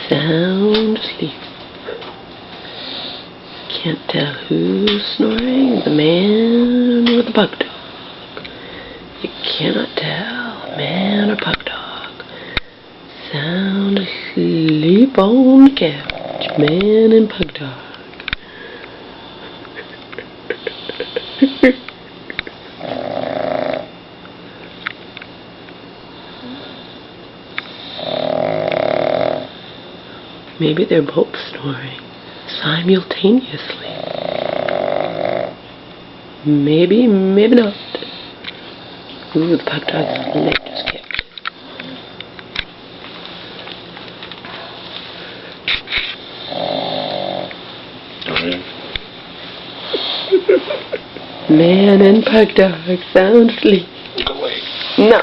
sound asleep. Can't tell who's snoring, the man or the pug dog. You cannot tell, man or pug dog. Sound asleep on the couch, man and pug dog. Maybe they're both snoring simultaneously. Maybe, maybe not. Ooh, the pug dog's leg just kicked. Man and pug dog sound asleep. Go away. No.